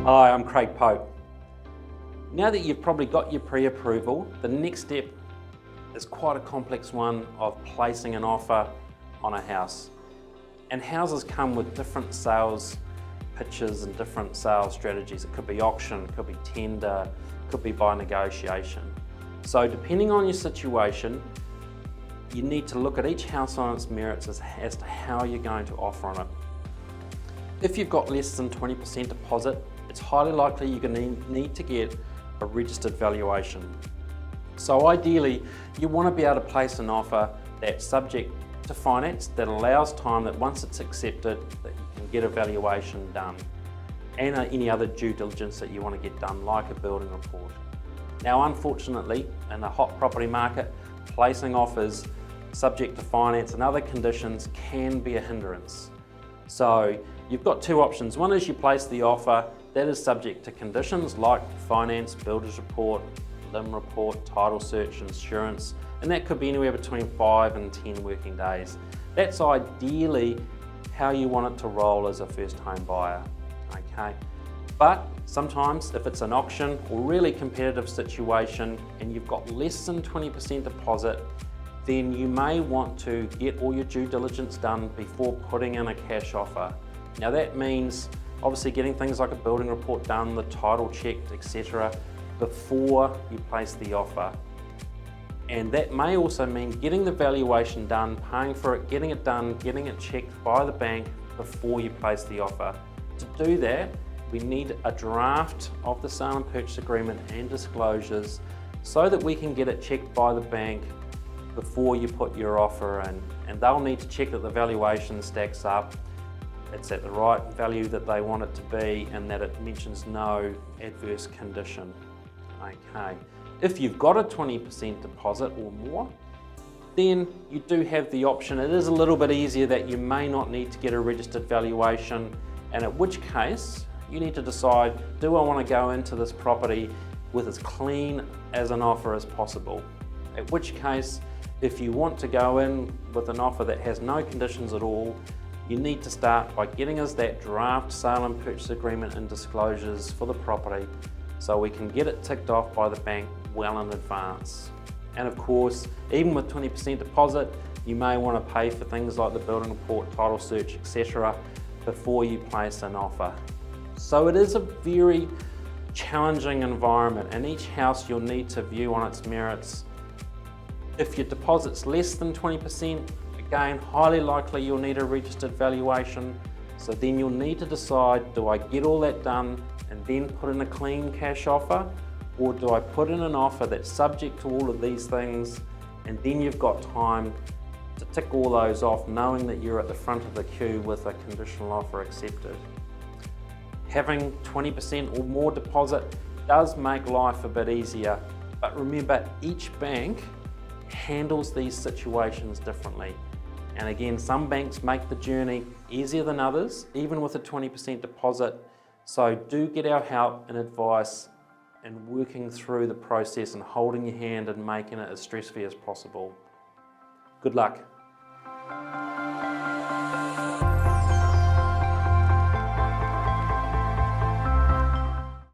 Hi, I'm Craig Pope. Now that you've probably got your pre-approval, the next step is quite a complex one of placing an offer on a house. And houses come with different sales pitches and different sales strategies. It could be auction, it could be tender, it could be by negotiation. So depending on your situation, you need to look at each house on its merits as to how you're going to offer on it. If you've got less than 20% deposit, it's highly likely you're going to need to get a registered valuation. So ideally, you want to be able to place an offer that's subject to finance, that allows time that once it's accepted, that you can get a valuation done, and any other due diligence that you want to get done, like a building report. Now, unfortunately, in the hot property market, placing offers subject to finance and other conditions can be a hindrance. So you've got two options. One is you place the offer that is subject to conditions like finance, builder's report, LIM report, title search, insurance, and that could be anywhere between 5 and 10 working days. That's ideally how you want it to roll as a first home buyer, okay? But sometimes if it's an auction or really competitive situation and you've got less than 20% deposit, then you may want to get all your due diligence done before putting in a cash offer. Now that means obviously getting things like a building report done, the title checked, etc. before you place the offer. And that may also mean getting the valuation done, paying for it, getting it done, getting it checked by the bank before you place the offer. To do that, we need a draft of the sale and purchase agreement and disclosures so that we can get it checked by the bank before you put your offer in. And they'll need to check that the valuation stacks up, it's at the right value that they want it to be, and that it mentions no adverse condition. Okay. If you've got a 20% deposit or more, then you do have the option. It is a little bit easier that you may not need to get a registered valuation, and at which case you need to decide, do I want to go into this property with as clean as an offer as possible? At which case, if you want to go in with an offer that has no conditions at all, you need to start by getting us that draft sale and purchase agreement and disclosures for the property so we can get it ticked off by the bank well in advance. And of course, even with 20% deposit, you may want to pay for things like the building report, title search, etc. before you place an offer. So it is a very challenging environment, and each house you'll need to view on its merits. If your deposit's less than 20%, again, highly likely you'll need a registered valuation. So then you'll need to decide, do I get all that done and then put in a clean cash offer? Or do I put in an offer that's subject to all of these things, and then you've got time to tick all those off, knowing that you're at the front of the queue with a conditional offer accepted. Having 20% or more deposit does make life a bit easier, but remember, each bank handles these situations differently. And again, some banks make the journey easier than others, even with a 20% deposit. So do get our help and advice in working through the process and holding your hand and making it as stress-free as possible. Good luck.